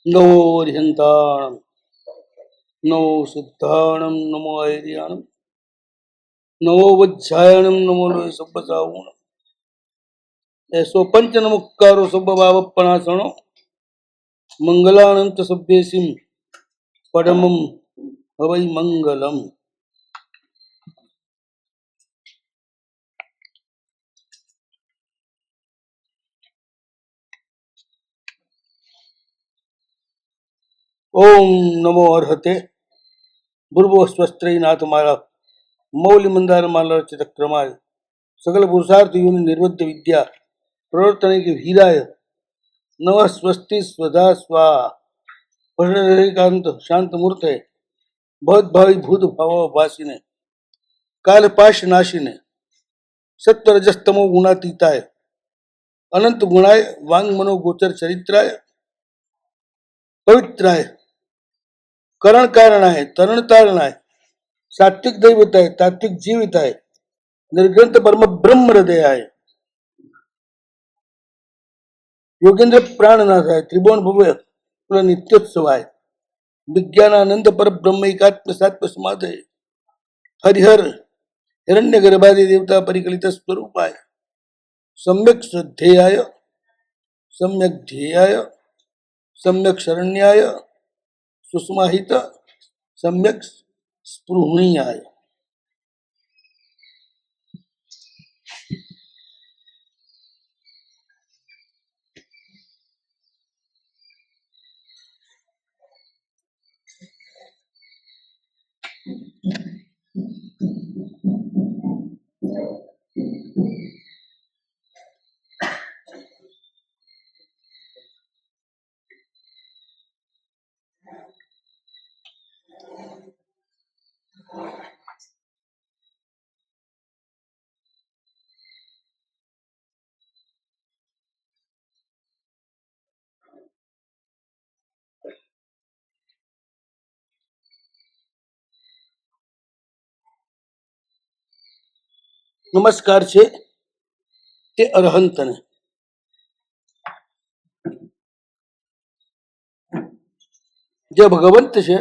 नमो अर्हन्ताणं नमो सिद्धाणं नमो ऐर्याणं नमो वज्रायणं नमो लोय सब्बसावूणं ऐसो पंच नमुक्कारो सब्ब भावपणासणो मंगलानंत सभ्येसिम परमं हवै मंगलम। ओम नमो अर्हते भूर्भुव स्वस्त्रै नाथमाला मौलि मंदार माला रचित क्रमाय सकल पुरुषार्थ योनि निर्वध्य विद्या प्रवर्तने के वीराय नमः स्वस्ति स्वधा स्वा कांत शांत मूर्ते बहुत भावी भूत भाव भाषिने काल पाश नाशिने सत्व रजस्तमो गुणातीताय अनंत गुणाय वांग मनो गोचर चरित्राय पवित्राय करण कारणाय तरण तारणाय सात्विक दैवताय तात्विक जीविताय निर्ग्रंथ परम ब्रह्म हृदयाय योगेंद्र प्राणनाथाय त्रिभुवन भव्य नित्योत्सवाय विज्ञानानंद पर ब्रह्म एकात्म सात्व समाधय हरिहर हिरण्य गर्भादि देवता परिकलित स्वरूपाय सम्यक श्रद्धेयाय सम्यक ध्येयाय सम्यक शरण्याय सुस्माहित सम्यक स्पृहणीयाय। નમસ્કાર છે તે અરહંતને. જે ભગવંત છે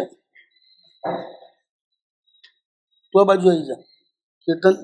તો આ બાજુ આવી જા ચેતન.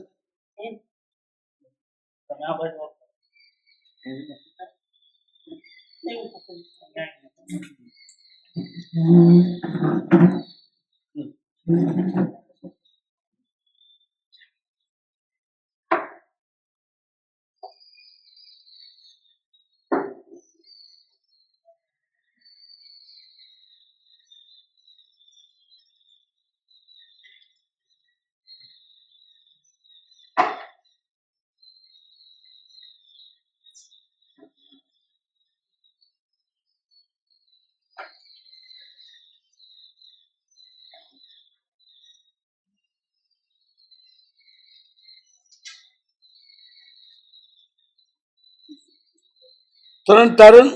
તરણ તારણ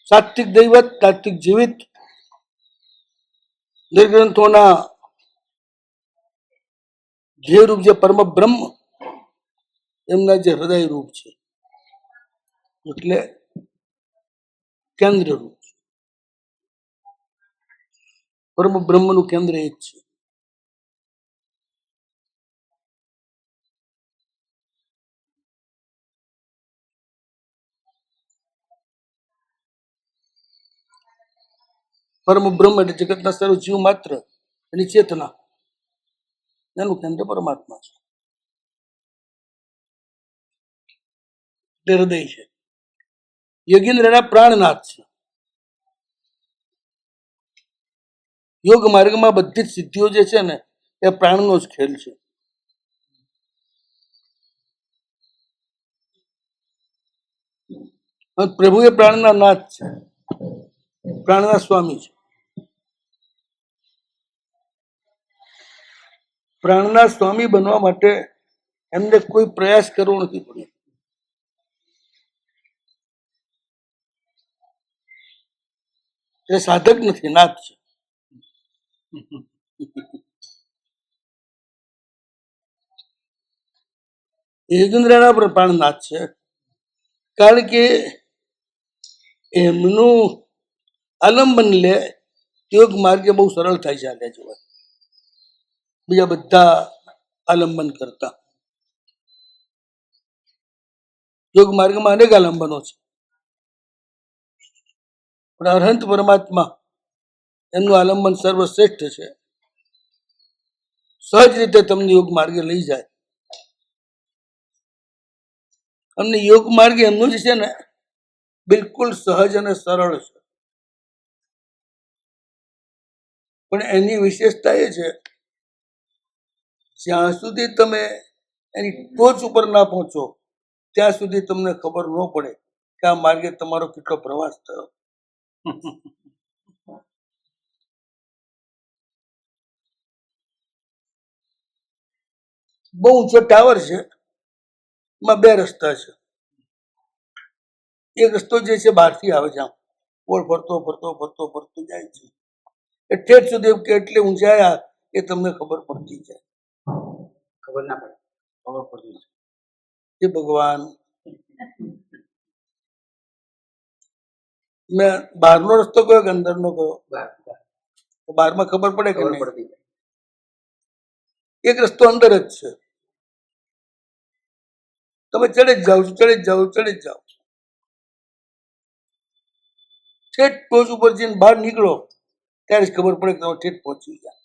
સાત્વિક દૈવત તાત્વિક જીવિત નિર્ગ્રંથોના ધ્યેય રૂપ જે પરમ બ્રહ્મ એમના જે હૃદય રૂપ છે એટલે કેન્દ્ર રૂપ છે. પરમ બ્રહ્મનું કેન્દ્ર એક છે. પરમ બ્રહ્મ એટલે જગતના સર્વ જીવ માત્ર એની ચેતના, એનું કેન્દ્ર પરમાત્મા છે, તે હૃદય છે. યોગેન્દ્રના પ્રાણનાથ છે. યોગ માર્ગમાં બધી જ સિદ્ધિઓ જે છે ને એ પ્રાણનો જ ખેલ છે. પ્રભુ એ પ્રાણના નાથ છે, પ્રાણના સ્વામી છે. પ્રાણના સ્વામી બનવા માટે એમને કોઈ પ્રયાસ કરવો નથી પડ્યો. એ સાધક નથી, નાથ છે. યોગેન્દ્રના પણ પ્રાણનાથ છે, કારણ કે એમનું આલંબન લે યોગ માર્ગે બહુ સરળ થાય છે આલ્યા જેવા બીજા બધા આલંબન કરતા. યોગ માર્ગમાં અનેક આલંબનો છે, પણ અરહંત પરમાત્મા એમનું આલંબન સર્વશ્રેષ્ઠ છે. સહજ રીતે તમને યોગ માર્ગે લઈ જાય. અમને યોગ માર્ગ એમનું જ છે ને બિલકુલ સહજ અને સરળ છે, પણ એની વિશેષતા એ છે જ્યાં સુધી તમે એની ટોચ ઉપર ના પહોંચો ત્યાં સુધી તમને ખબર ન પડે કે આ માર્ગે તમારો કેટલો પ્રવાસ થયો. બહુ ઊંચો ટાવર છે, એમાં બે રસ્તા છે. એક રસ્તો જે છે બહારથી આવે છે, આમ ગોળ ફરતો ફરતો ફરતો ફરતો જાય છે. એ ઠેઠ સુધી કેટલી ઊંચાઈ એ તમને ખબર પડતી જાય. ખબર ના પડે, ખબર પડતી જાય. એ ભગવાન મેં બહારનો રસ્તો કયો કે અંદરનો કયો? બહારમાં ખબર પડે કે નહીં? એક રસ્તો અંદર જ છે, તમે ચડે જ જાઓ છો, ચડે જ જાઓ, ચડે જ જાઓ. ઠેઠ ટોચ ઉપર જઈને બહાર નીકળો ત્યારે જ ખબર પડે કે તમે ઠેઠ પહોંચી ગયા.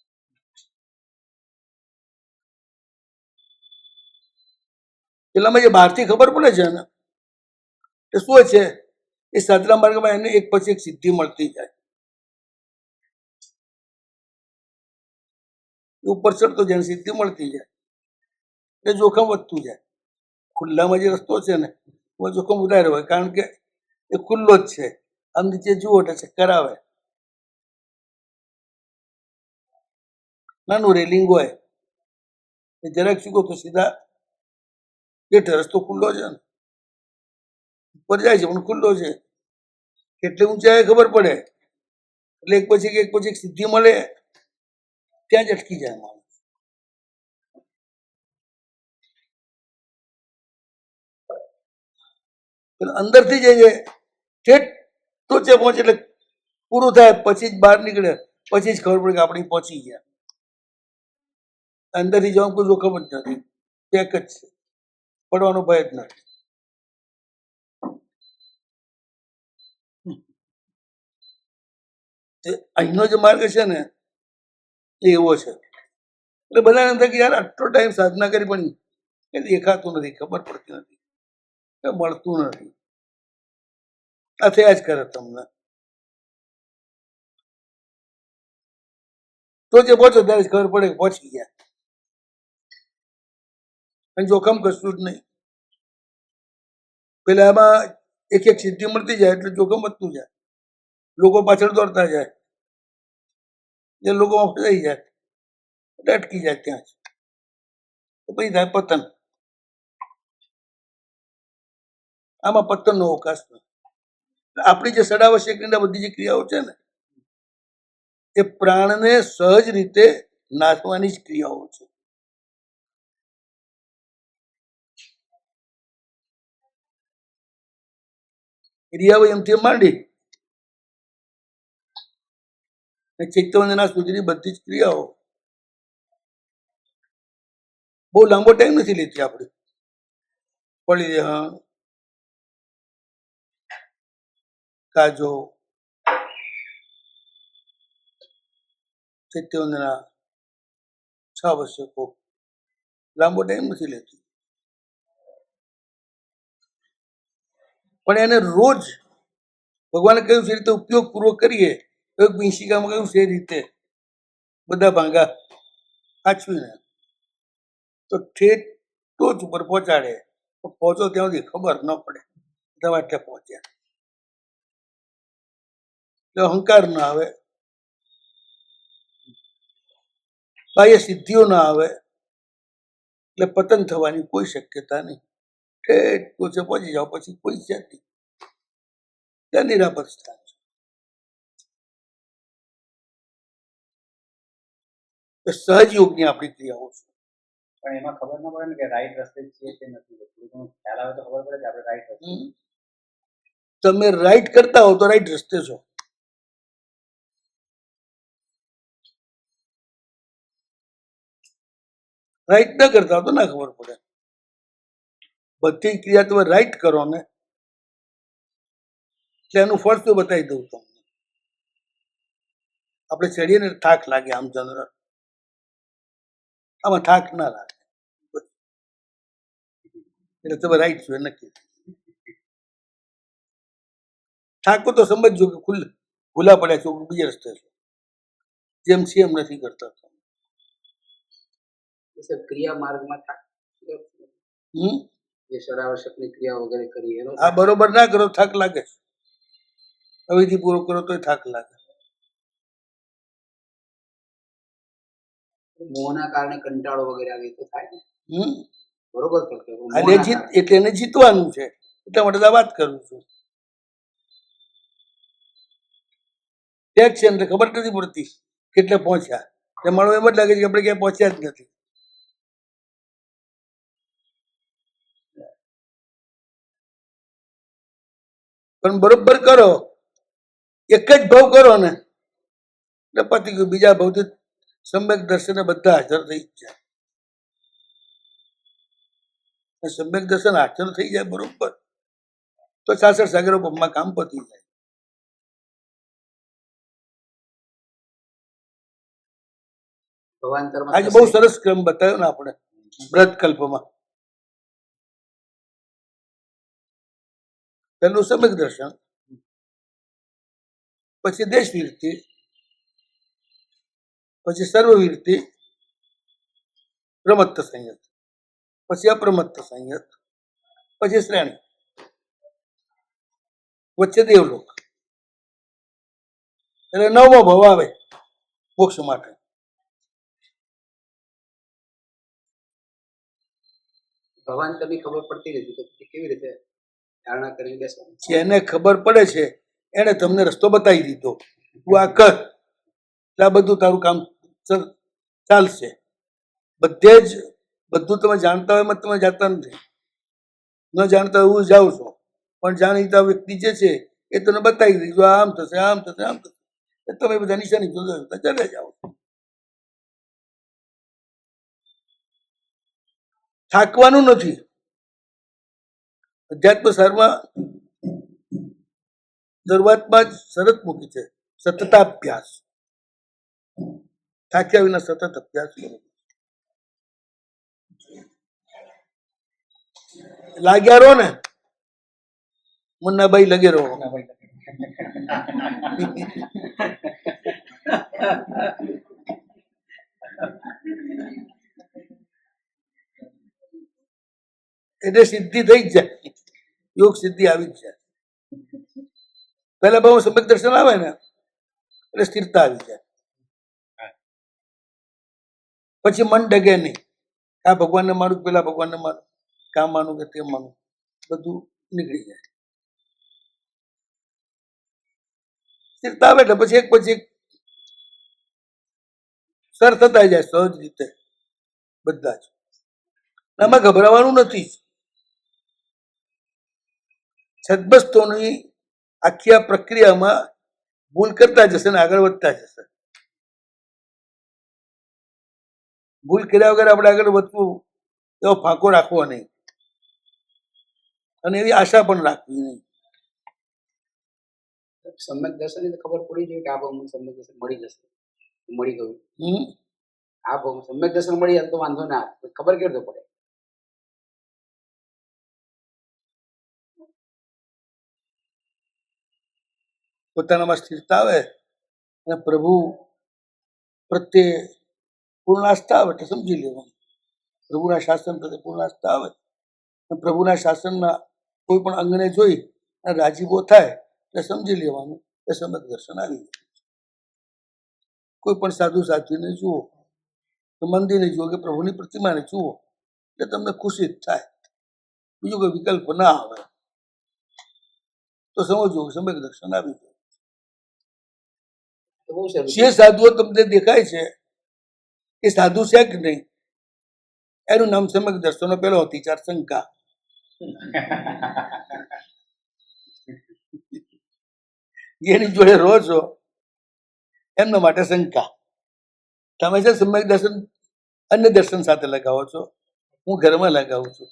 પેલામાં જે બહારથી ખબર પડે છે ને એ શું છે, એ સાધના માર્ગમાં એને એક પછી એક સિદ્ધિ મળતી જાય. ઉપર ચડતો જાય સિદ્ધિ મળતી જાય, એ જોખમ વધતું જાય. ખુલ્લામાં જે રસ્તો છે ને એમાં જોખમ વધારે હોય, કારણ કે એ ખુલ્લો જ છે. આમ નીચે જુઓ એટલે ચક્કર આવે. નાનું રેલિંગ હોય, જરાક ચૂકો તો સીધા હેઠ રસ્તો ખુલ્લો છે ને ઉપર જાય છે પણ ખુલ્લો છે. કેટલી ઊંચાઈ ખબર પડે એટલે એક પછી એક સિદ્ધિ મળે ત્યાં જ અટકી જાય માણસ. અંદરથી જે ઠેઠ ટોચે પહોંચે એટલે પૂરું થાય પછી જ બહાર નીકળે, પછી જ ખબર પડે કે આપણે પહોંચી ગયા. અંદરથી જવાનું કોઈ જોખમ જ નથી, પેક જ છે, પડવાનો ભય જ નથી. અહીંનો જે માર્ગ છે ને એ એવો છે. એટલે બધાને થાય કે યાર આટલો ટાઈમ સાધના કરી પણ એ દેખાતું નથી, ખબર પડતી નથી, મળતું નથી. આ થયા જ કરે તમને. તો જે પહોંચો ત્યારે જ ખબર પડે કે પહોંચી ગયા. અને જોખમ કશું જ નહીં. પેલા એમાં એક એક સિદ્ધિ મળતી જાય એટલે જોખમ વધતું જાય, લોકો પાછળ દોડતા જાય, જે લોકો થઈ જાય એટલે અટકી જાય ત્યાં જ. પછી થાય પતન. આમાં પતનનો અવકાશ નથી. આપણી જે સડાવશ્યકની બધી જે ક્રિયાઓ છે ને એ પ્રાણને સહજ રીતે નાશવાની જ ક્રિયાઓ છે. ક્રિયાઓ એમથી માંડી ચૈતવંદના સુધીની બધી જ ક્રિયાઓ બહુ લાંબો ટાઈમ નથી લેતી. આપણે પડી હા કાજો ચૈત્યવંદના 6 આવશ્યકો લાંબો ટાઈમ નથી લેતી, પણ એને રોજ ભગવાને કહ્યું છે રીતે ઉપયોગ પૂર્વક કરીએ. એક વિંશિકામાં કહ્યું છે રીતે બધા ભાંગા આચવીને તો ઠેઠ ટોચ ઉપર પહોંચાડે. પહોંચો ત્યાં સુધી ખબર ન પડે તમે એટલે પહોંચ્યા. એટલે અહંકાર ના આવે, બાહ્ય સિદ્ધિઓ ના આવે, એટલે પતન થવાની કોઈ શક્યતા નહીં. ઠેઠ ટોચે પહોંચી જાઓ પછી કોઈ છે નહીં, ત્યાં નિરાપદ સ્થાન છે. સહજ યોગની આપણી ક્રિયાઓ છે. પણ એમાં ખબર ના પડે ને કે રાઈટ રસ્તે છીએ કે નથી. ખ્યાલ આવે તો ખબર પડે કે આપણે રાઈટ રસ્તે. તમે રાઈટ કરતા હો તો રાઈટ રસ્તે છો. રાઈટ ન કરતા હો તો ના ખબર પડે. બધી ક્રિયા તમે રાઈટ કરો ને એટલે એનું ફળ તો બતાવી દઉં તમને. આપણે ચડીએ ને થાક લાગે આમ જનરલ, આમાં થાક ના લાગે, એટલે તમે રાઈટ છો એ નક્કી. થાકો તો સમજજો કે ભૂલા પડ્યા છો, બીજા રસ્તે છો, જેમ છે એમ નથી કરતા. ક્રિયા માર્ગમાં હમ જે ષડાવશકની ક્રિયા વગેરે કરી એનો આ બરોબર ના કરો થાક લાગે, અવિધિ પૂરો કરો તો થાક લાગે. મોહના કારણે કંટાળો વગેરે આવે તો થાય ને. હમ બરોબર કરતો અને એટલે એને જીતવાનું છે, એટલા માટે આ વાત કરું છું. ત્યાં છે ને ખબર નથી પડતી કેટલે પહોંચ્યા, એટલે મારો એમ જ લાગે છે કે આપણે ક્યાંય પહોંચ્યા જ નથી. પણ બરોબર કરો, એક જ ભાવ કરો ને એટલે પતી ગયું. બીજા ભાવથી સમ્યક દર્શને બધા હાજર થઈ જ જાય. સમ્યક દર્શન હાજર થઈ જાય બરોબર તો 66 સાગરો પંપમાં કામ પતી જાય. ભવાંતરમાં આજે બહુ સરસ ક્રમ બતાવ્યો ને આપણે વ્રતકલ્પમાં. પહેલું સમ્યક દર્શન, પછી દેશ વિરતિ, પછી સર્વવિરતિ, પ્રમત્ત સંયત, પછી અપ્રમત્ત સંયત, પછી શ્રેણી, વચ્ચે દેવલોક. એટલે 9મો ભાવ આવે મોક્ષ માટે. ભવાંતરની ખબર પડતી નથી તો પછી કેવી રીતે ધારણા કરી બેસવાનું? જેને ખબર પડે છે એને તમને રસ્તો બતાવી દીધો, તું આ કર એટલે આ બધું તારું કામ ચાલશે. બધે જ બધું તમે જાણતા હોય એમાં તમે જાતા નથી, ન જાણતા હોય એવું જાઓ છો, પણ જાણીતા વ્યક્તિ જે છે એ તમને બતાવી દીધું આમ થશે આમ થશે આમ થશે, તમે બધા નિશાની જોતા ચાલે જાઓ. થાકવાનું નથી. અધ્યાત્મ સારમાં શરૂઆતમાં જ શરત મૂકી છે, સતતાભ્યાસ. થાક્યા વિના સતત અભ્યાસ કરો. લાગ્યા રહો ને મુન્નાભાઈ, લગે રહો. એટલે સિદ્ધિ થઈ જ જાય, યોગ સિદ્ધિ આવી જ જાય. પહેલા ભાવ સમ્યક દર્શન આવે ને એટલે સ્થિરતા આવી જાય. પછી મન ડગે નહીં, આ ભગવાનને માનું પેલા ભગવાનને માનું, કામ માનું કે તેમ માનું, બધું નીકળી જાય. સ્થિરતા આવે એટલે પછી એક સર થતા જાય સહજ રીતે બધા જ. આમાં ગભરાવાનું નથી. સદબસ્તોની આખી આ પ્રક્રિયામાં ભૂલ કરતા જશે ને આગળ વધતા જશે. ભૂલ કર્યા વગર આપણે આગળ વધવું એવો ફાંકો રાખવો નહીં, અને એવી આશા પણ રાખવી નહીં. સમ્યક દર્શન ખબર પડી જોઈએ કે આ ભાવમાં સમ્યક દર્શન મળી જશે, મળી ગયું. આ ભાવ સમ્યક દર્શન મળી જાય તો વાંધો ના આવે, ખબર કેવી રીતે પડે? પોતાનામાં સ્થિરતા આવે અને પ્રભુ પ્રત્યે પૂર્ણ આસ્થા આવે એટલે સમજી લેવાનું. પ્રભુના શાસન પ્રત્યે પૂર્ણ આસ્થા આવે અને પ્રભુના શાસનના કોઈ પણ અંગને જોઈ અને રાજીપો થાય એટલે સમજી લેવાનું કે સમ્યક દર્શન આવી જાય. કોઈ પણ સાધુ સાધ્વીને જુઓ, મંદિરને જુઓ કે પ્રભુની પ્રતિમાને જુઓ એટલે તમને ખુશી જ થાય, બીજો કોઈ વિકલ્પ ના આવે. તો સમજો કે સમ્યક દર્શન આવી જાય. જે સાધુઓ તમને દેખાય છે એ સાધુ છે કે નહીં એનું નામ સમ્યક દર્શનનો પેલો હથિયાર શંકા. જેની જોડે રહો છો એમના માટે શંકા. તમે છે સમ્યક દર્શન અન્ય દર્શન સાથે લગાવો છો, હું ઘરમાં લગાવું છું.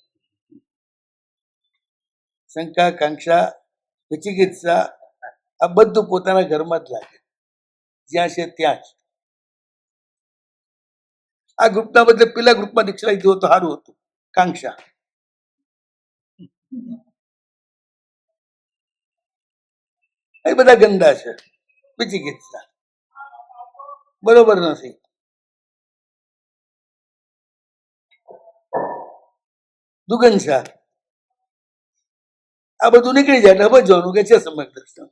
શંકા, કાંક્ષા, વિચિકિત્સા આ બધું પોતાના ઘરમાં જ લાગે, જ્યાં છે ત્યાં જ. આ ગ્રુપના બદલે પેલા ગ્રુપમાં દીક્ષા લીધી હોત તો સારું હતું. કાંક્ષા, એ બધા ગંદા છે. વિચિકિત્સા બરોબર નથી. દુગંશા આ બધું નીકળી જાય એટલે સમજવાનું કે છે સમ્યક દર્શન.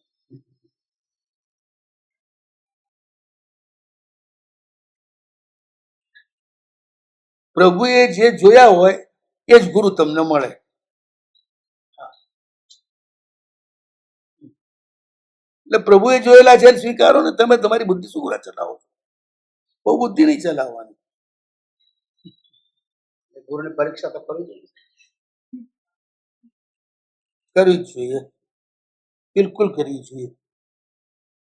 પ્રભુએ જે જોયા હોય એ જ ગુરુ તમને મળે. એટલે પ્રભુએ જોયેલા છે સ્વીકારો ને. તમે તમારી બુદ્ધિ શું ગુરા ચલાવો છો? બહુ બુદ્ધિ નહીં ચલાવવાની. ગુરુની પરીક્ષા તો કરવી જોઈએ. કરવી જ જોઈએ, બિલકુલ કરવી જોઈએ.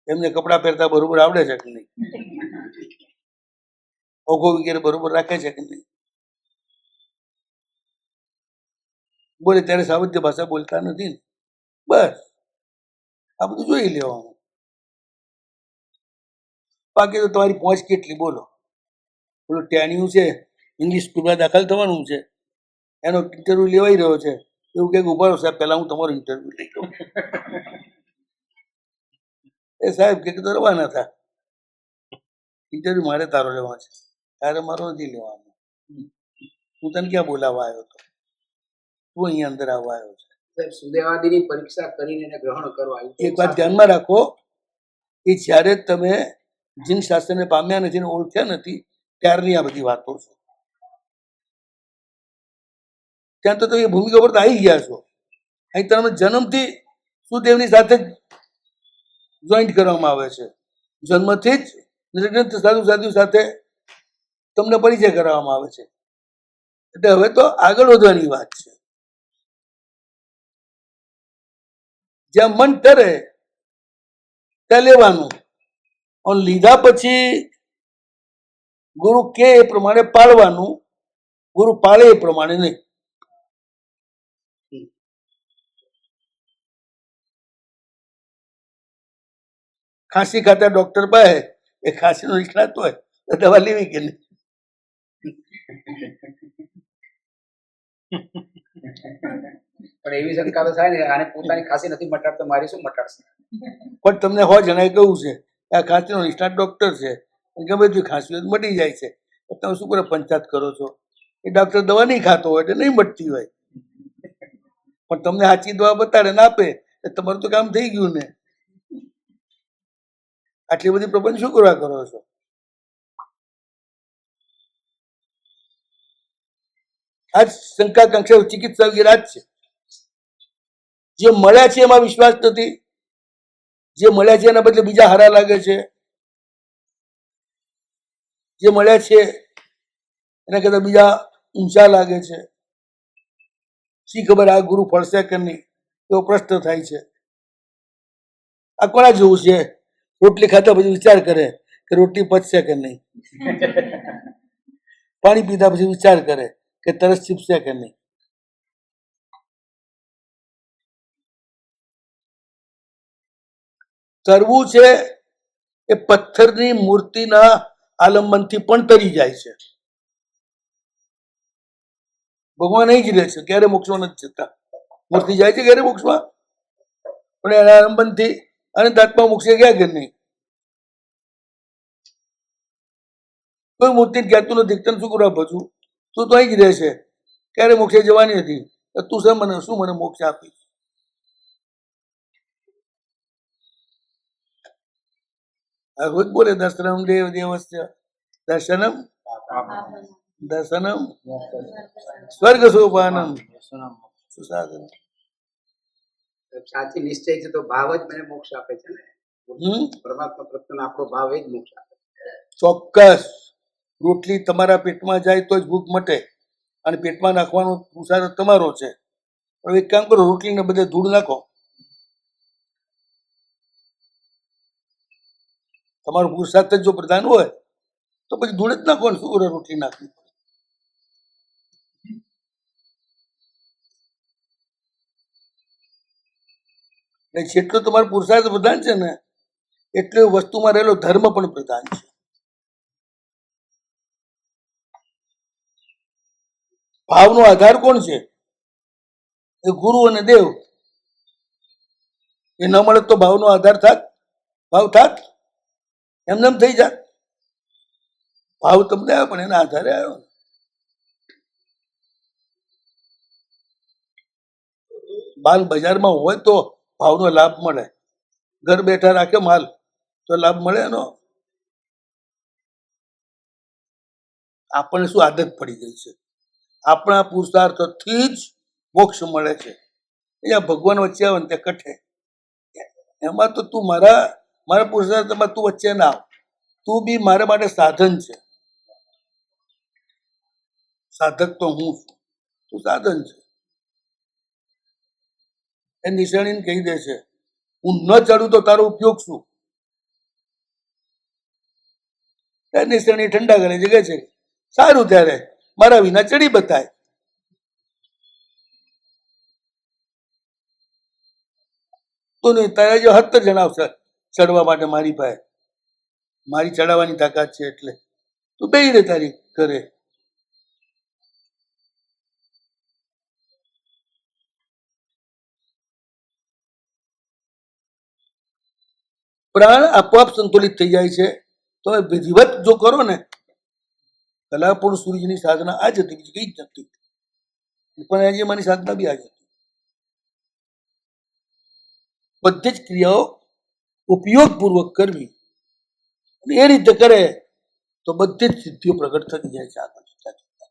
એમને કપડાં પહેરતા બરોબર આવડે છે કે નહીં? ઓઘો વગેરે બરોબર રાખે છે કે નહીં? બોલે ત્યારે સાવધ્ય ભાષા બોલતા નથી ને. બસ આ બધું જોઈ લેવાનું. બાકી તો તમારી પહોંચ કેટલી બોલો. પેલું ટેણિયું છે, ઇંગ્લિશ સ્કૂલમાં દાખલ થવાનું છે, એનો ઇન્ટરવ્યુ લેવાઈ રહ્યો છે. એવું કંઈક ઉભા રહો સાહેબ, પહેલા હું તમારો ઇન્ટરવ્યુ લઈ લઉં. એ સાહેબ કે તો રવાના હતા. ઇન્ટરવ્યુ મારે તારો લેવાનો છે, તારે મારો નથી લેવાનો. હું તને ક્યાં બોલાવવા આવ્યો હતો? તું અહીંયા અંદર આવવા આવ્યો છે. સાહેબ, સુદેવાદીની પરીક્ષા કરીને એને ગ્રહણ કરવા. એક વાત ધ્યાનમાં રાખો, એ જ્યારે તમે જીન શાસ્ત્રને પામ્યા નથી ને ઓળખ્યા નથી ત્યારની આ બધી વાતો છે. ત્યાં તો તમે ભૂમિકા પર તો આવી ગયા છો. અહીં તમે જન્મથી સુદેવની સાથે જ જોઈન્ટ કરવામાં આવે છે. જન્મથી જ નિર્ગ્રંથ સાધુ સાધુ સાથે તમને પરિચય કરાવવામાં આવે છે. એટલે હવે તો આગળ વધવાની વાત છે. જ્યાં મન કરે ત્યાં લેવાનું, અને લીધા પછી ગુરુ કે એ પ્રમાણે પાળવાનું, ગુરુ પાળે એ પ્રમાણે નહીં. ખાંસી ખાતા ડોક્ટર પાસે એ ખાંસીનો નિષ્ણાત હોય તો દવા લેવી કે નહીં? પણ એવી શંકા તો થાય ને, આને પોતાની ખાંસી નથી મટાડતો, મારી શું મટાડશે? પણ તમને હો જણાય કહ્યું છે આ ખાંસીનો નિષ્ણાત ડોક્ટર છે, ગમે તે ખાંસી હોય તો મટી જાય છે. તમે શું કરે પંચાયત કરો છો? એ ડોક્ટર દવા નહીં ખાતો હોય એટલે નહીં મટતી હોય, પણ તમને સાચી દવા બતાડે ને આપે એટલે તમારું તો કામ થઈ ગયું ને. આટલી બધી પ્રપંચ શું કરવા કરો છો? આજ શંકા કાંક્ષા ચિકિત્સા વગેરે જ છે. જે મળ્યા છે એમાં વિશ્વાસ નથી, જે મળ્યા છે એના બદલે બીજા હારા લાગે છે, જે મળ્યા છે એના કરતા બીજા ઊંચા લાગે છે. શી ખબર આ ગુરુ ફળશે કે નહીં એવો પ્રશ્ન થાય છે. આ કોના જેવું છે? રોટલી ખાતા પછી વિચાર કરે કે રોટલી પચશે કે નહીં, પાણી પીધા પછી વિચાર કરે કે તરસ છીપશે કે નહીં. તરવું છે એ પથ્થરની મૂર્તિના આલંબનથી પણ તરી જાય છે. ભગવાન અહીં જ રહે છે, ક્યારે મોક્ષમાં નથી જતા. મૂર્તિ જાય છે ક્યારે મોક્ષમાં, પણ એના આલંબનથી અનંત આત્મા મોક્ષે ગયા કે નહીં? કોઈ મૂર્તિ કહેતું નથી તને શું કરવા ભજવું, તું તો અહીં જ રહે છે, ક્યારે મોક્ષે જવાની હતી, તું શું મને મોક્ષ આપીશ? રોજ બોલે દર્શનમ દેવ દેવસ્ય દર્શનમ દર્શનમ સ્વર્ગ સોપાનમ સુસાધન. સાચી નિશ્ચય છે તો ભાવ જ મને મોક્ષ આપે છે ને. પરમાત્મા પ્રત્યેનો આપણો ભાવ એ જ મોક્ષ આપે છે. ચોક્કસ. રોટલી તમારા પેટમાં જાય તો જ ભૂખ મટે, અને પેટમાં નાખવાનો પુરુષાર્થ તમારો છે. હવે એક કામ કરો, રોટલીને બધે ધૂળ નાખો. તમારો પુરુષાર્થ જ જો પ્રધાન હોય તો પછી ધૂળ જ નાખો ને, શું કરે રોટલી નાખવી? ને જેટલો તમારો પુરુષાર્થ પ્રધાન છે ને એટલો એ વસ્તુમાં રહેલો ધર્મ પણ પ્રધાન છે. ભાવનો આધાર કોણ છે? એ ગુરુ અને દેવ. એ ન મળે તો ભાવનો આધાર થાત? ભાવ થાત? એમને એમ થઈ જાત? ભાવ તમને આવ્યો પણ એના આધારે આવ્યો. માલ બજારમાં હોય તો ભાવનો લાભ મળે. ઘર બેઠા રાખે માલ તો લાભ મળે એનો? આપણને શું આદત પડી ગઈ છે? આપણા પુરુષાર્થથી જ મોક્ષ મળે છે. અહીંયા ભગવાન વચ્ચે આવે ને તે કઠે. એમાં તો તું મારા પુરુષાર્થમાં તું વચ્ચે ના આવ. તું બી મારા માટે સાધન છે. સાધક તો હું છું, તું સાધન છે. એ નિશાળીને કહી દે છે હું ન ચડું તો તારો ઉપયોગ શું? નિશાળી ઠંડા કરે છે, કહે છે સારું ત્યારે મારા વિના ચડી બતાય. તો નહીં તારા જો 17 જણા આવશે ચડવા માટે મારી પાસે. મારી ચડાવવાની તાકાત છે એટલે તું બેહી રે તારી ઘરે. પ્રાણ આપોઆપ સંતુલિત થઈ જાય છે. તમે વિધિવત જો કરો ને, કલાપૂર્ણ સૂર્યની સાધના આ જ હતી, બીજી કઈ જ નથી. પણ આજે મારી સાધના બી આ જ હતી. બધી જ ક્રિયાઓ ઉપયોગપૂર્વક કરવી, એ રીતે કરે તો બધી જ સિદ્ધિઓ પ્રગટ થતી જાય છે આગળ જતા જતા.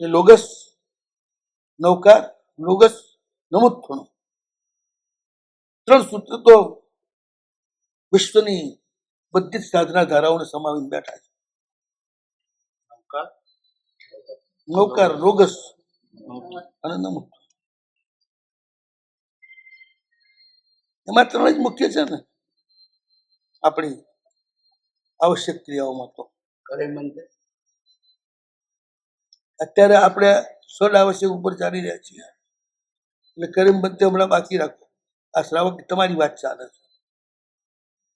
લોગસ, નૌકાર, લોગસ, નમુત્થુણું 3 સૂત્ર તો વિશ્વની બધી જ સાધના ધારાઓને સમાવીને બેઠા છે. નૌકાર, લોગસ અને નમુત્થુણું. એમાં 3 જ મુખ્ય છે ને આપણી આવશ્યક ક્રિયાઓમાં. તો કરે મંત્ર અત્યારે આપણે ષડ આવશ્યક ઉપર ચાલી રહ્યા છીએ એટલે કરીમ બંતે હમણાં બાકી રાખો. આ શ્રાવક તમારી વાત ચાલે છે.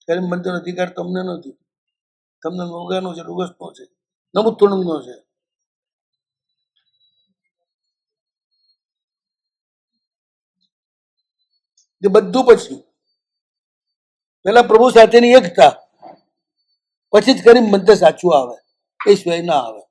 કરીમ બંતેનો અધિકાર તમને નથી. તમને નોગાનો છે, લોગસનો છે, નમુત્થુણમનો છે. એ બધું પછી પેલા પ્રભુ સાથેની એકતા, પછી જ કરીમ બંતે સાચું આવે, એ સિવાય ના આવે.